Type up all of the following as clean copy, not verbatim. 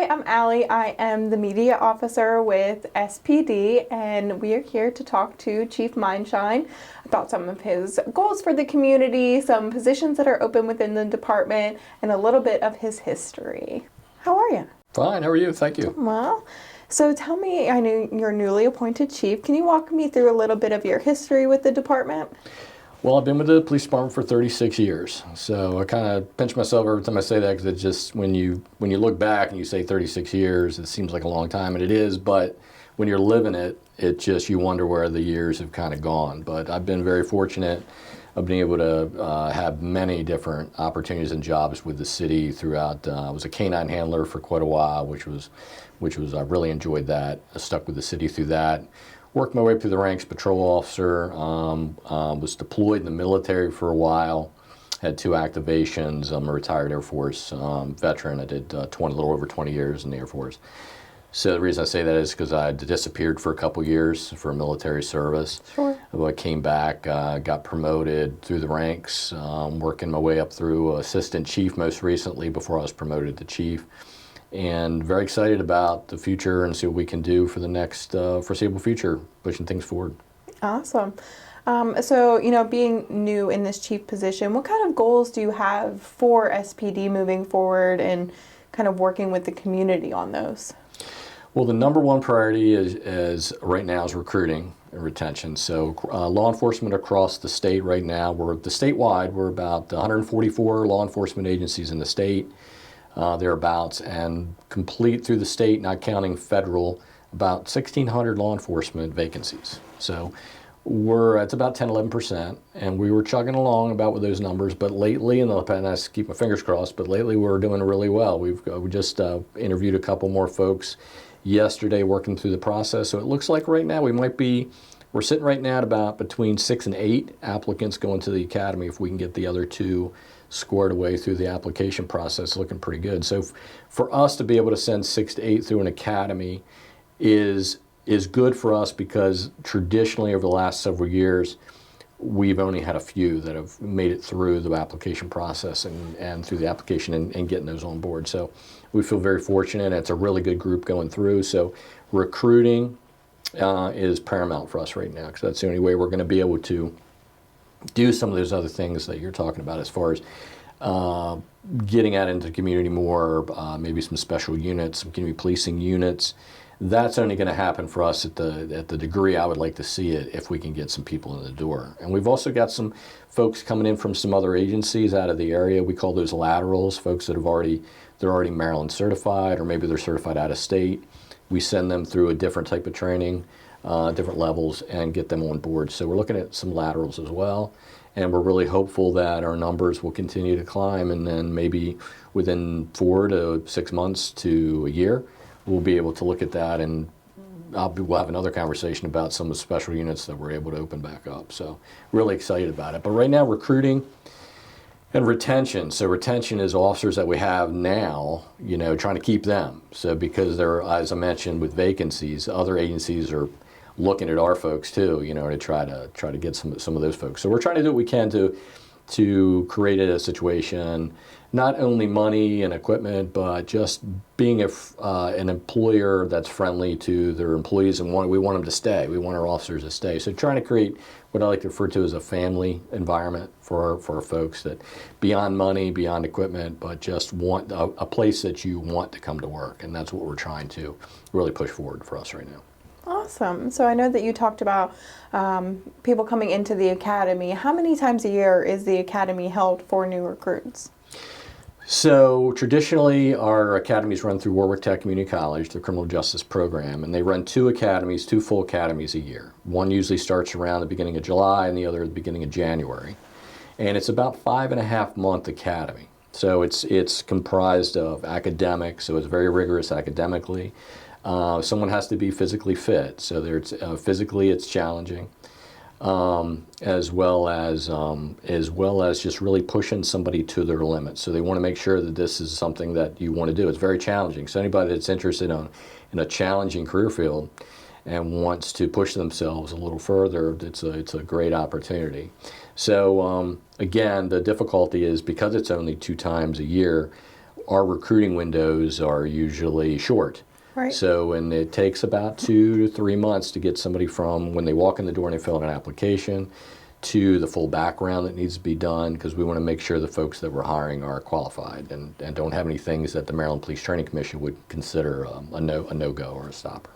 Hi, I'm Allie. I am the media officer with SPD, and we are here to talk to Chief Meienschein about some of his goals for the community, some positions that are open within the department, and a little bit of his history. How are you? Fine, how are you? Thank you. Well, so tell me, I know you're newly appointed chief. Can you walk me through a little bit of your history with the department? Well, I've been with the police department for 36 years, so I kind of pinch myself every time I say that because it just, when you look back and you say 36 years, it seems like a long time, and it is, but when you're living it, it just, you wonder where the years have kind of gone. But I've been very fortunate of being able to have many different opportunities and jobs with the city throughout. I was a canine handler for quite a while, which was I really enjoyed that. I stuck with the city through that. Worked my way through the ranks, patrol officer, was deployed in the military for a while, had 2 activations. I'm a retired Air Force veteran. I did a little over 20 years in the Air Force. So the reason I say that is because I disappeared for a couple years for military service. Sure. I came back, got promoted through the ranks, working my way up through assistant chief most recently before I was promoted to chief. And very excited about the future and see what we can do for the next foreseeable future, pushing things forward. Awesome. So, being new in this chief position, what kind of goals do you have for SPD moving forward and kind of working with the community on those? Well, the number one priority is right now is recruiting and retention. So law enforcement across the state right now, statewide, we're about 144 law enforcement agencies in the state. Thereabouts, and complete through the state, not counting federal, about 1,600 law enforcement vacancies. So it's about 10-11%, and we were chugging along about with those numbers, but lately, and I keep my fingers crossed, but lately we're doing really well. We just interviewed a couple more folks yesterday working through the process, so it looks like right now we're sitting right now at about between 6 and 8 applicants going to the academy. If we can get the other 2 scored away through the application process, looking pretty good. So for us to be able to send 6 to 8 through an academy is good for us, because traditionally over the last several years we've only had a few that have made it through the application process and through the application and getting those on board. So we feel very fortunate. It's a really good group going through. So recruiting is paramount for us right now, because that's the only way we're going to be able to do some of those other things that you're talking about as far as getting out into the community more, maybe some special units, some community policing units. That's only going to happen for us at the degree I would like to see it, if we can get some people in the door. And we've also got some folks coming in from some other agencies out of the area. We call those laterals, folks that they're already Maryland certified, or maybe they're certified out of state. We send them through a different type of training, different levels, and get them on board. So we're looking at some laterals as well, and we're really hopeful that our numbers will continue to climb, and then maybe within 4 to 6 months to a year, we'll be able to look at that, and we'll have another conversation about some of the special units that we're able to open back up. So really excited about it. But right now, recruiting and retention. So retention is officers that we have now, trying to keep them. So because as I mentioned, with vacancies, other agencies are looking at our folks too, to try to get some of those folks. So we're trying to do what we can to create a situation, not only money and equipment, but just being an employer that's friendly to their employees, and we want them to stay. We want our officers to stay. So trying to create what I like to refer to as a family environment for our folks, that beyond money, beyond equipment, but just want a place that you want to come to work. And that's what we're trying to really push forward for us right now. Awesome. So I know that you talked about people coming into the academy. How many times a year is the academy held for new recruits? So traditionally, our academies run through Warwick Tech Community College, the criminal justice program, and they run 2 full academies a year. One usually starts around the beginning of July, and the other at the beginning of January. And it's about 5.5-month academy. So it's comprised of academics, so it's very rigorous academically. Someone has to be physically fit, so physically it's challenging, as well as just really pushing somebody to their limits. So they want to make sure that this is something that you want to do. It's very challenging. So anybody that's interested in a challenging career field and wants to push themselves a little further, it's a great opportunity. So again, the difficulty is because it's only 2 times a year, our recruiting windows are usually short. Right. So, and it takes about 2 to 3 months to get somebody from when they walk in the door and they fill out an application to the full background that needs to be done, because we want to make sure the folks that we're hiring are qualified and don't have any things that the Maryland Police Training Commission would consider a no-go or a stopper.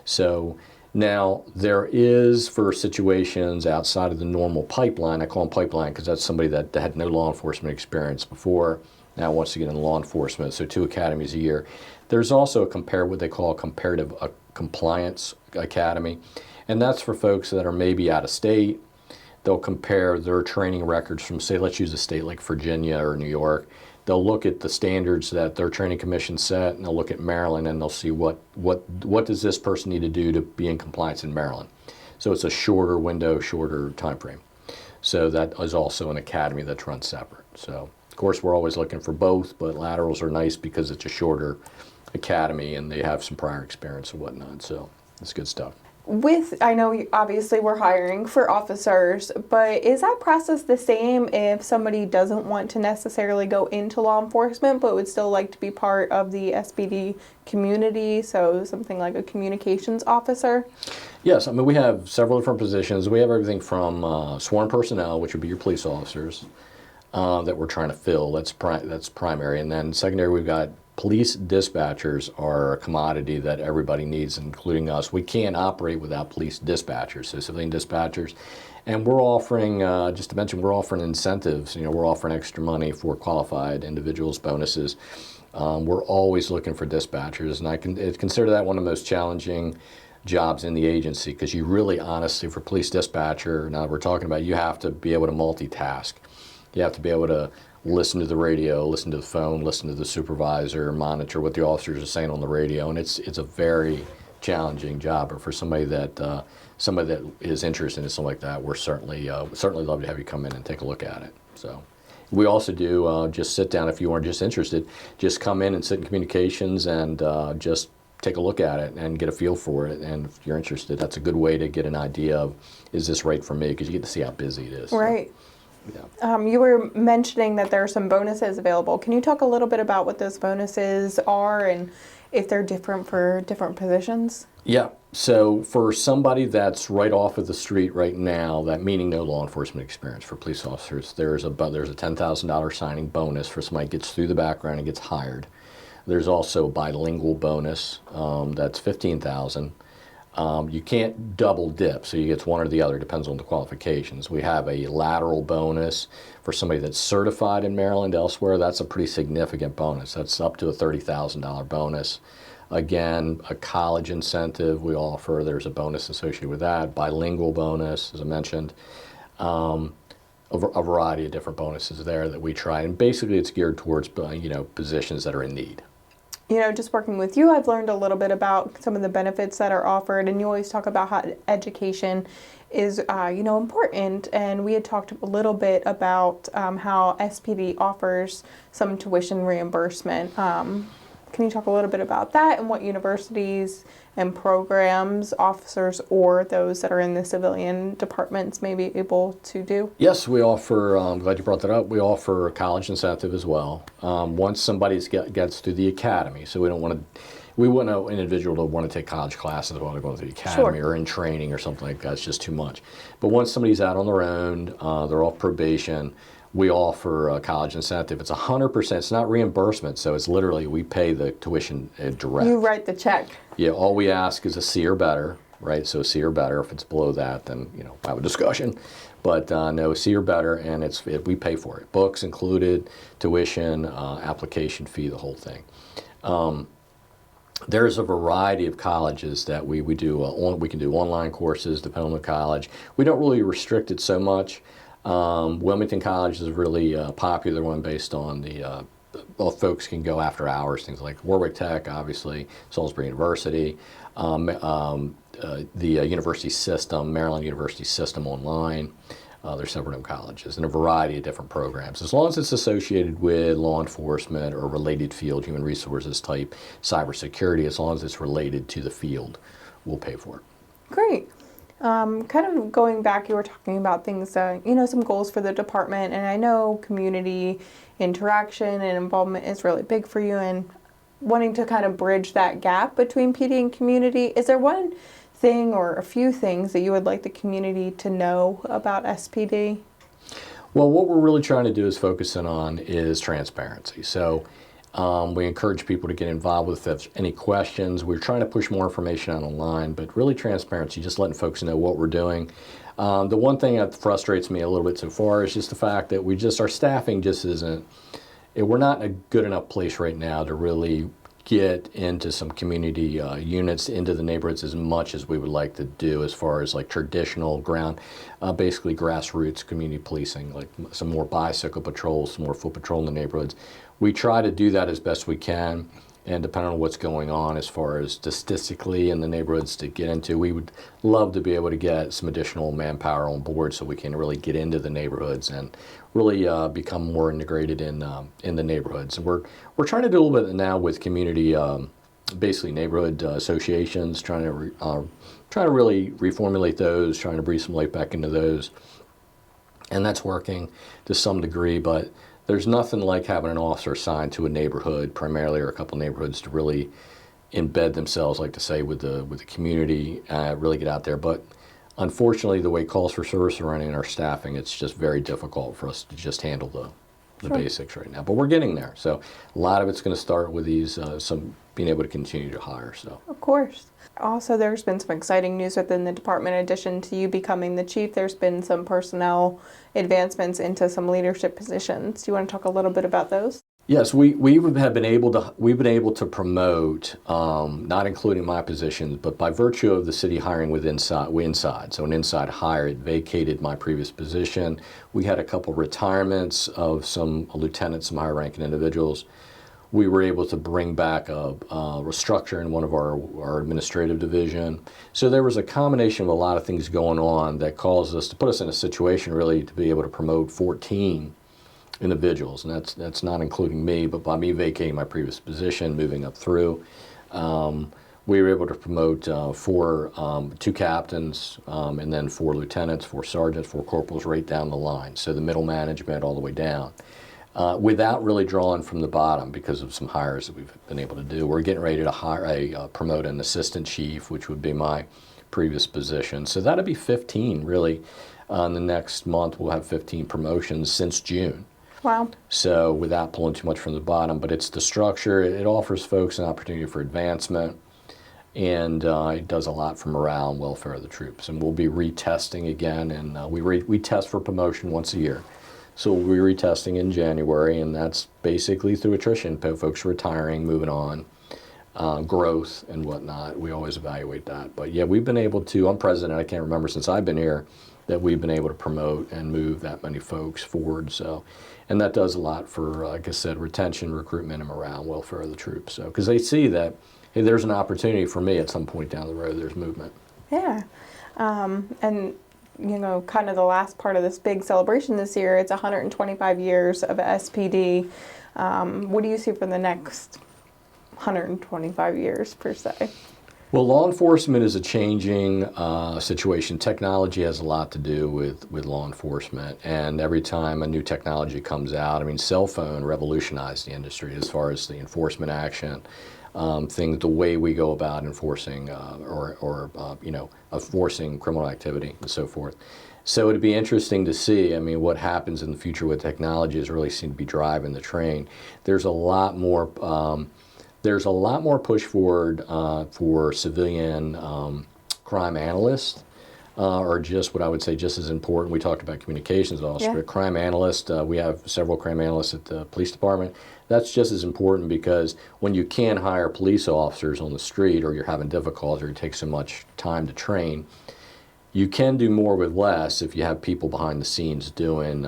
So now there is, for situations outside of the normal pipeline, I call them pipeline because that's somebody that had no law enforcement experience before, now wants to get into law enforcement, so 2 academies a year. There's also what they call a comparative compliance academy, and that's for folks that are maybe out of state. They'll compare their training records from, say, let's use a state like Virginia or New York. They'll look at the standards that their training commission set, and they'll look at Maryland, and they'll see what does this person need to do to be in compliance in Maryland. So it's a shorter window, shorter time frame. So that is also an academy that's run separate. So of course we're always looking for both, but laterals are nice because it's a shorter academy and they have some prior experience and whatnot. So it's good stuff. I know obviously we're hiring for officers, but is that process the same if somebody doesn't want to necessarily go into law enforcement but would still like to be part of the SPD community, so something like a communications officer? Yes, I mean, we have several different positions. We have everything from sworn personnel, which would be your police officers, that we're trying to fill. That's primary. And then secondary, we've got police dispatchers are a commodity that everybody needs, including us. We can't operate without police dispatchers, so civilian dispatchers. And we're offering, just to mention, we're offering incentives. We're offering extra money for qualified individuals, bonuses. We're always looking for dispatchers, and I consider that one of the most challenging jobs in the agency, because you really, honestly, for police dispatcher, now we're talking about, you have to be able to multitask. You have to be able to listen to the radio, listen to the phone, listen to the supervisor, monitor what the officers are saying on the radio, and it's a very challenging job. But for somebody that is interested in something like that, we're certainly love to have you come in and take a look at it. So we also do just sit down if you are just interested. Just come in and sit in communications and just take a look at it and get a feel for it. And if you're interested, that's a good way to get an idea of, is this right for me? Because you get to see how busy it is. Right. So. Yeah. You were mentioning that there are some bonuses available. Can you talk a little bit about what those bonuses are and if they're different for different positions? Yeah. So for somebody that's right off of the street right now, that meaning no law enforcement experience for police officers, there's a $10,000 signing bonus for somebody who gets through the background and gets hired. There's also a bilingual bonus that's $15,000. You can't double dip, so you get one or the other, depends on the qualifications. We have a lateral bonus for somebody that's certified in Maryland elsewhere. That's a pretty significant bonus. That's up to a $30,000 bonus. Again, a college incentive we offer, there's a bonus associated with that. Bilingual bonus, as I mentioned. A variety of different bonuses there that we try, and basically it's geared towards positions that are in need. Just working with you, I've learned a little bit about some of the benefits that are offered, and you always talk about how education is, important. And we had talked a little bit about how SPD offers some tuition reimbursement. Can you talk a little bit about that and what universities and programs officers or those that are in the civilian departments may be able to do? Yes, we offer, I'm glad you brought that up, we offer a college incentive as well. Once somebody gets through the academy, so we want an individual to want to take college classes while they're going through the academy. Sure. Or in training or something like that. It's just too much. But once somebody's out on their own, they're off probation, we offer a college incentive. It's 100%. It's not reimbursement, so it's literally we pay the tuition direct. You write the check. Yeah, all we ask is a C or better, right? So C or better. If it's below that, then have a discussion. But no, C or better, and we pay for it. Books included, tuition, application fee, the whole thing. There's a variety of colleges that we do. We can do online courses depending on the college. We don't really restrict it so much. Wilmington College is a really popular one based on folks can go after hours, things like Warwick Tech, obviously, Salisbury University, the university system, Maryland University System online. There's several different colleges and a variety of different programs. As long as it's associated with law enforcement or related field, human resources type, cybersecurity, as long as it's related to the field, we'll pay for it. Great. Kind of going back, you were talking about things, some goals for the department, and I know community interaction and involvement is really big for you, and wanting to kind of bridge that gap between PD and community. Is there one thing or a few things that you would like the community to know about SPD? Well, what we're really trying to do is focusing on is transparency. So we encourage people to get involved with if there's any questions. We're trying to push more information out online, but really transparency, just letting folks know what we're doing. The one thing that frustrates me a little bit so far is just the fact that our staffing just isn't, we're not in a good enough place right now to really get into some community units into the neighborhoods as much as we would like to do as far as like traditional basically grassroots community policing, like some more bicycle patrols, some more foot patrol in the neighborhoods. We try to do that as best we can, and depending on what's going on as far as statistically in the neighborhoods to get into, we would love to be able to get some additional manpower on board so we can really get into the neighborhoods and really become more integrated in the neighborhoods. And we're trying to do a little bit now with community, basically neighborhood associations, trying to really reformulate those, trying to breathe some life back into those, and that's working to some degree. But there's nothing like having an officer assigned to a neighborhood, primarily, or a couple neighborhoods, to really embed themselves, like to say, with the community, really get out there. But unfortunately, the way calls for service are running in our staffing, it's just very difficult for us to just handle the basics right now. But we're getting there. So a lot of it's going to start with these some being able to continue to hire. So of course. Also, there's been some exciting news within the department. In addition to you becoming the chief, there's been some personnel advancements into some leadership positions. Do you want to talk a little bit about those? Yes, we've been able to promote, not including my positions, but by virtue of the city hiring inside. So an inside hire, it vacated my previous position. We had a couple retirements of some lieutenants, some higher ranking individuals. We were able to bring back a restructure in one of our administrative division. So there was a combination of a lot of things going on that caused us to put us in a situation really to be able to promote 14 individuals, and that's not including me, but by me vacating my previous position, moving up through, we were able to promote two captains, and then 4 lieutenants, 4 sergeants, 4 corporals, right down the line. So the middle management all the way down, without really drawing from the bottom because of some hires that we've been able to do. We're getting ready to promote an assistant chief, which would be my previous position. So that'll be 15 really. In the next month, we'll have 15 promotions since June. Wow. So without pulling too much from the bottom, but it's the structure. It offers folks an opportunity for advancement, and it does a lot for morale and welfare of the troops. And we'll be retesting again, and we test for promotion once a year. So we'll be retesting in January, and that's basically through attrition, folks retiring, moving on, growth and whatnot. We always evaluate that. But yeah, we've been able to, I'm president, I can't remember since I've been here, that we've been able to promote and move that many folks forward. So, and that does a lot for, like I said, retention, recruitment, and morale, welfare of the troops. So, because they see that, hey, there's an opportunity for me at some point down the road. There's movement. Yeah, and kind of the last part of this big celebration this year. It's 125 years of SPD. What do you see for the next 125 years per se? Well, law enforcement is a changing situation. Technology has a lot to do with law enforcement, and every time a new technology comes out, I mean, cell phone revolutionized the industry as far as the enforcement action, the way we go about enforcing enforcing criminal activity and so forth. So it'd be interesting to see, I mean, what happens in the future with technology is really seem to be driving the train. There's a lot more push forward for civilian crime analysts, or just what I would say just as important. We talked about communications officer, but crime analyst, we have several crime analysts at the police department. That's just as important because when you can't hire police officers on the street, or you're having difficulty, or it takes so much time to train, you can do more with less if you have people behind the scenes doing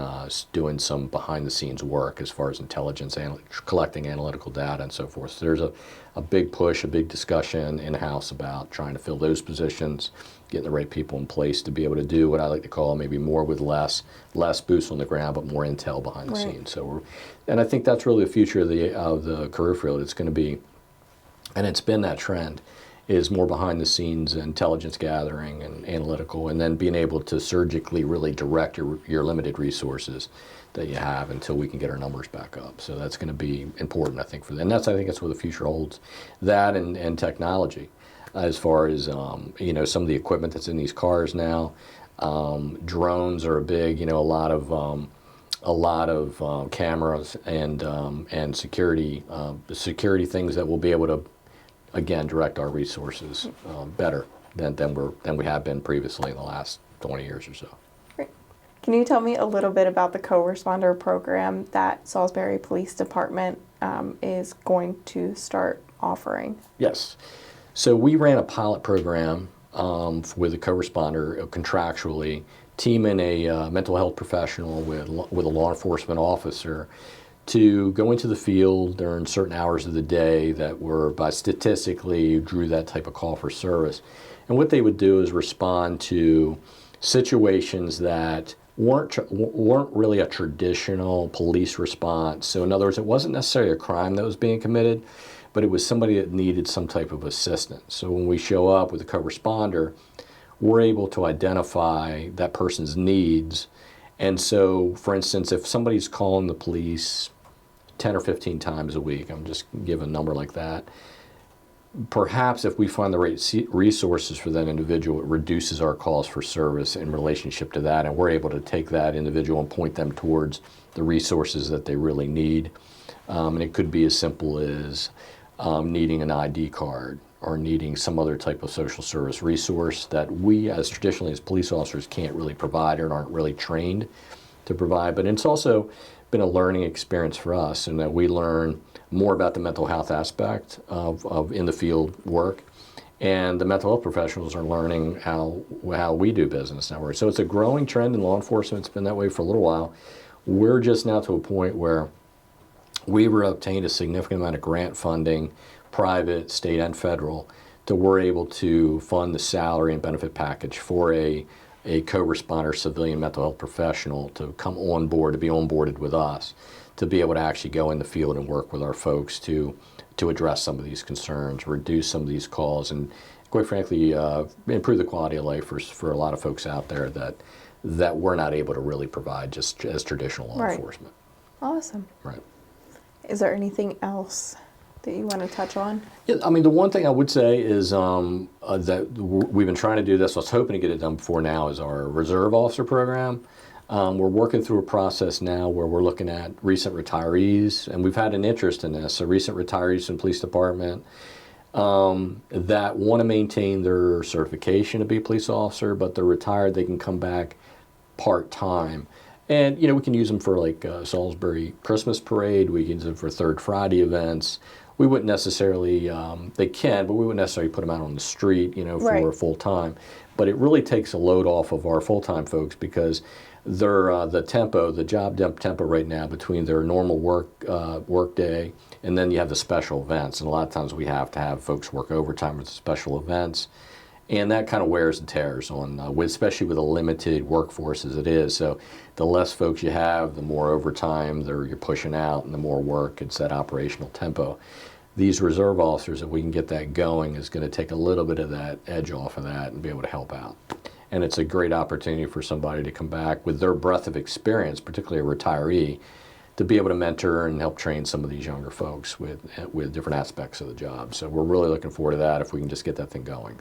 some behind the scenes work as far as intelligence, collecting analytical data and so forth. So there's a big push, a big discussion in-house about trying to fill those positions, getting the right people in place to be able to do what I like to call maybe more with less boots on the ground, but more intel behind the scenes. So and I think that's really the future of the career field. It's going to be, and it's been that trend. is more behind the scenes intelligence gathering and analytical, and then being able to surgically really direct your limited resources that you have until we can get our numbers back up. So that's going to be important, I think, for them. And I think that's where the future holds. That and technology, as far as some of the equipment that's in these cars now. Drones are a big, a lot of cameras and security things that will be able to, again, direct our resources better than we have been previously in the last 20 years or so. Great. Can you tell me a little bit about the co-responder program that Salisbury Police Department is going to start offering? Yes. So we ran a pilot program with a co-responder contractually, teaming a mental health professional with a law enforcement officer to go into the field during certain hours of the day that were, by statistically, drew that type of call for service. And what they would do is respond to situations that weren't really a traditional police response. So in other words, it wasn't necessarily a crime that was being committed, but it was somebody that needed some type of assistance. So when we show up with a co-responder, we're able to identify that person's needs. And so, for instance, if somebody's calling the police 10 or 15 times a week, I'm just giving a number like that, perhaps if we find the right resources for that individual, it reduces our calls for service in relationship to that, and we're able to take that individual and point them towards the resources that they really need. And it could be as simple as needing an ID card or needing some other type of social service resource that we, as traditionally as police officers, can't really provide or aren't really trained to provide. But it's also been a learning experience for us, in that we learn more about the mental health aspect of in the field work, and the mental health professionals are learning how we do business now. So it's a growing trend in law enforcement. It's been that way for a little while. We're just now to a point where we've obtained a significant amount of grant funding, private, state, and federal, to we're able to fund the salary and benefit package for a co-responder civilian mental health professional to come on board, to be onboarded with us, to be able to actually go in the field and work with our folks to address some of these concerns, reduce some of these calls, and quite frankly, improve the quality of life for a lot of folks out there that we're not able to really provide just as traditional law enforcement. Awesome. Right. Is there anything else that you want to touch on? Yeah, I mean, the one thing I would say is that we've been trying to do this. I was hoping to get it done before now. Is our reserve officer program. We're working through a process now where we're looking at recent retirees, and we've had an interest in this. So recent retirees from the police department that want to maintain their certification to be a police officer, but they're retired. They can come back part-time. And, we can use them for like Salisbury Christmas Parade. We can use them for Third Friday events. We wouldn't necessarily, they can, but we wouldn't necessarily put them out on the street, for full-time. But it really takes a load off of our full-time folks, because they're, the job tempo right now between their normal work day, and then you have the special events. And a lot of times we have to have folks work overtime with the special events. And that kind of wears and tears on, especially with a limited workforce as it is. So the less folks you have, the more overtime you're pushing out, and the more work. It's that operational tempo. These reserve officers, if we can get that going, is going to take a little bit of that edge off of that and be able to help out. And it's a great opportunity for somebody to come back with their breadth of experience, particularly a retiree, to be able to mentor and help train some of these younger folks with different aspects of the job. So we're really looking forward to that if we can just get that thing going.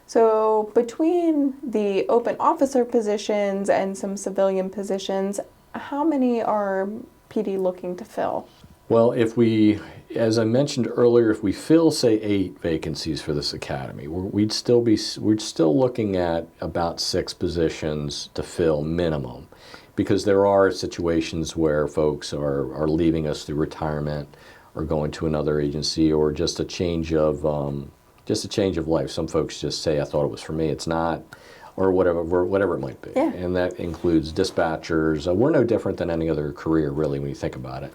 So between the open officer positions and some civilian positions, how many are PD looking to fill? Well, as I mentioned earlier, if we fill, say, 8 vacancies for this academy, we're still looking at about 6 positions to fill minimum, because there are situations where folks are leaving us through retirement or going to another agency, or just a change of life. Some folks just say, I thought it was for me, it's not, or whatever it might be. Yeah. And that includes dispatchers. We're no different than any other career, really, when you think about it,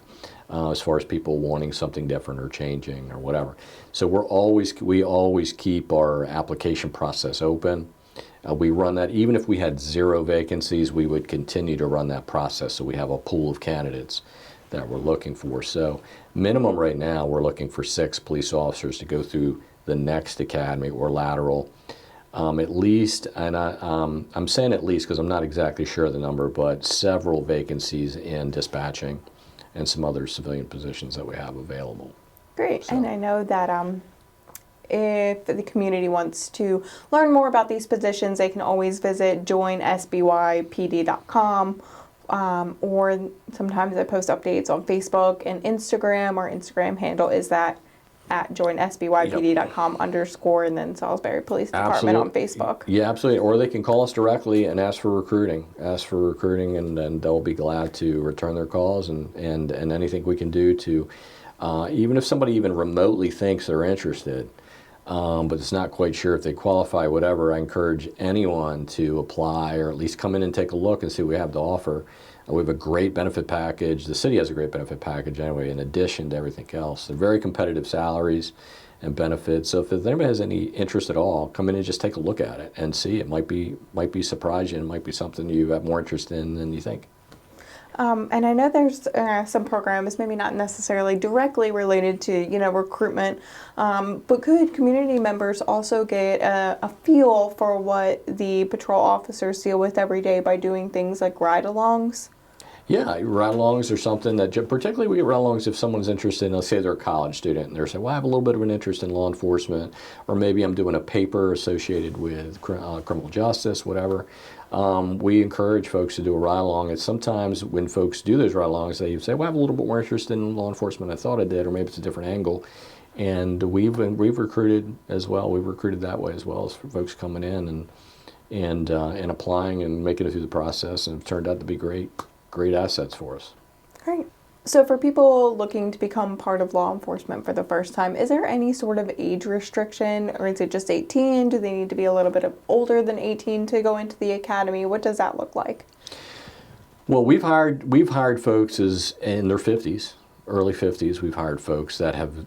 as far as people wanting something different or changing or whatever. So we always keep our application process open. We run that, even if we had 0 vacancies, we would continue to run that process, so we have a pool of candidates that we're looking for. So minimum right now, we're looking for 6 police officers to go through the next academy or lateral. At least, and I'm saying at least because I'm not exactly sure of the number, but several vacancies in dispatching and some other civilian positions that we have available. Great. So. And I know that if the community wants to learn more about these positions, they can always visit joinsbypd.com, or sometimes I post updates on Facebook and Instagram. Our Instagram handle is that at joinsbypd.com _ and then Salisbury Police Department on Facebook. Yeah, absolutely. Or they can call us directly and ask for recruiting. And they'll be glad to return their calls and anything we can do to, even if somebody even remotely thinks they're interested, but it's not quite sure if they qualify, whatever, I encourage anyone to apply or at least come in and take a look and see what we have to offer. We have a great benefit package. The city has a great benefit package anyway, in addition to everything else. They're very competitive salaries and benefits. So if anybody has any interest at all, come in and just take a look at it and see. It might be surprising. It might be something you have more interest in than you think. And I know there's some programs, maybe not necessarily directly related to, recruitment, but could community members also get a feel for what the patrol officers deal with every day by doing things like ride-alongs? Yeah, ride-alongs are something that, particularly we get ride-alongs if someone's interested in, let's say they're a college student, and they're saying, well, I have a little bit of an interest in law enforcement, or maybe I'm doing a paper associated with criminal justice, whatever. We encourage folks to do a ride-along, and sometimes when folks do those ride-alongs, they say, well, I have a little bit more interest in law enforcement than I thought I did, or maybe it's a different angle. And we've recruited as well. We've recruited that way as well, as for folks coming in and applying and making it through the process, and it turned out to be great assets for us. Great. So for people looking to become part of law enforcement for the first time, is there any sort of age restriction, or is it just 18? Do they need to be a little bit older than 18 to go into the academy? What does that look like? Well, we've hired folks in their 50s, early 50s. We've hired folks that have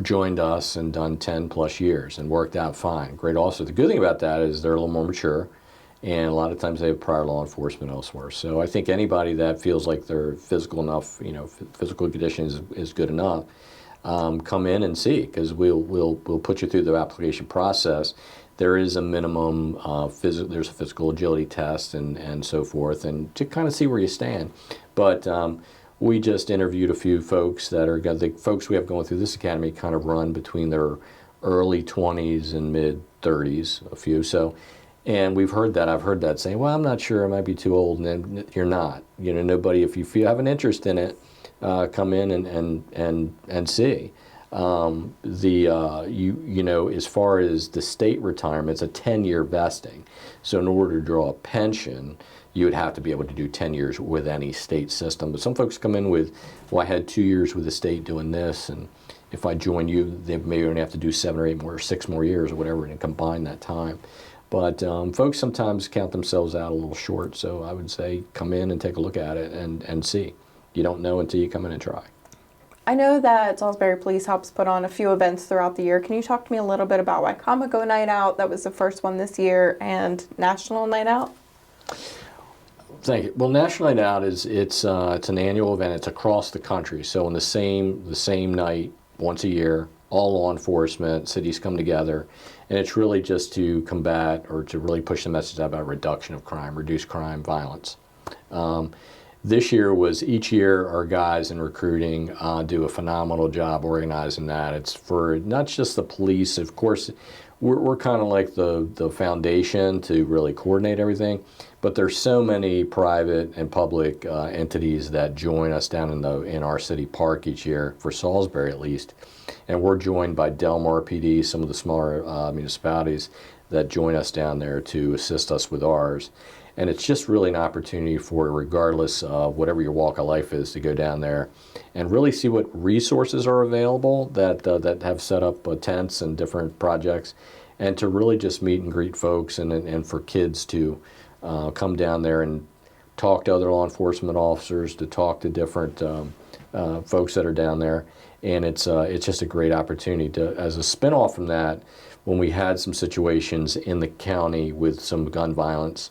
joined us and done 10 plus years and worked out fine. Great. Also, the good thing about that is they're a little more mature. And a lot of times they have prior law enforcement elsewhere. So I think anybody that feels like their physical condition is good enough, come in and see, because we'll put you through the application process. There is a minimum there's a physical agility test and so forth, and to kind of see where you stand. But we just interviewed a few folks the folks we have going through this academy kind of run between their early 20s and mid 30s, a few. And we've heard that. I've heard that saying, well, I'm not sure, I might be too old. And then you're not. Nobody, if you have an interest in it, come in and see. As far as the state retirement, it's a 10-year vesting. So in order to draw a pension, you would have to be able to do 10 years with any state system. But some folks come in with, well, I had 2 years with the state doing this, and if I join you, they maybe only have to do 7 or 8 more, or 6 more years or whatever, and combine that time. But folks sometimes count themselves out a little short, so I would say come in and take a look at it and see. You don't know until you come in and try. I know that Salisbury Police helps put on a few events throughout the year. Can you talk to me a little bit about Comico Night Out? That was the first one this year, and National Night Out? Thank you. Well, National Night Out it's an annual event. It's across the country, so on the same night once a year, all law enforcement cities come together. And it's really just to combat or to really push the message out about reduction of crime, reduce crime, violence. This year each year our guys in recruiting do a phenomenal job organizing that. It's for not just the police. Of course, we're kind of like the foundation to really coordinate everything, but there's so many private and public entities that join us down in our city park each year, for Salisbury at least. And we're joined by Delmar PD, some of the smaller municipalities that join us down there to assist us with ours. And it's just really an opportunity for, regardless of whatever your walk of life is, to go down there and really see what resources are available that have set up tents and different projects, and to really just meet and greet folks, and for kids to come down there and talk to other law enforcement officers, to talk to different folks that are down there. And it's just a great opportunity to, as a spinoff from that, when we had some situations in the county with some gun violence,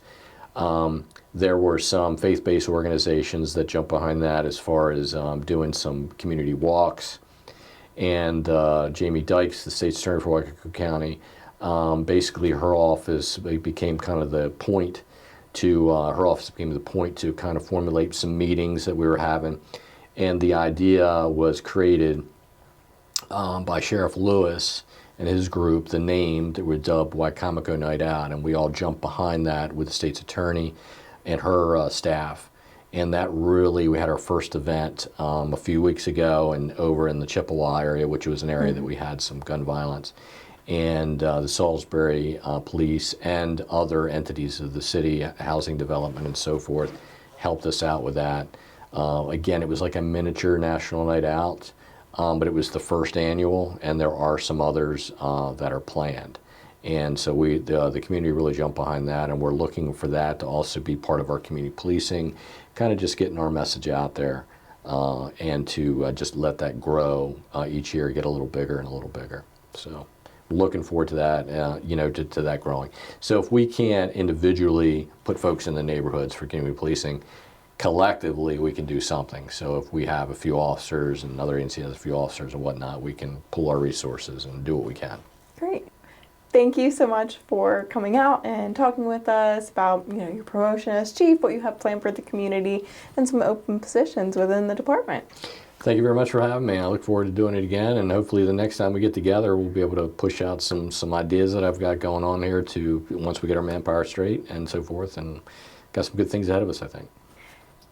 there were some faith-based organizations that jumped behind that as far as doing some community walks and Jamie Dykes, the state's attorney for Waikato County. Basically, her office became kind of the point to kind of formulate some meetings that we were having, and the idea was created by Sheriff Lewis and his group, the name that we dubbed Waikamako Night Out, and we all jumped behind that with the state's attorney and her staff. And that really, we had our first event a few weeks ago and over in the Chippewa area, which was an area that we had some gun violence. And the Salisbury police and other entities of the city, housing development and so forth, helped us out with that. Again, it was like a miniature national night out, but it was the first annual, and there are some others that are planned. And so the community really jumped behind that, and we're looking for that to also be part of our community policing, kind of just getting our message out there, and to just let that grow each year, get a little bigger and a little bigger. So looking forward to that, to that growing. So if we can't individually put folks in the neighborhoods for community policing, collectively we can do something. So if we have a few officers and another agency has a few officers and whatnot, we can pool our resources and do what we can. Great. Thank you so much for coming out and talking with us about your promotion as chief, what you have planned for the community, and some open positions within the department. Thank you very much for having me. I look forward to doing it again, and hopefully the next time we get together we'll be able to push out some ideas that I've got going on here to once we get our manpower straight and so forth, and got some good things ahead of us, I think.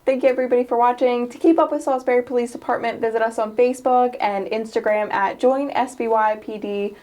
Thank you everybody for watching. To keep up with Salisbury Police Department, visit us on Facebook and Instagram at joinsbypd_.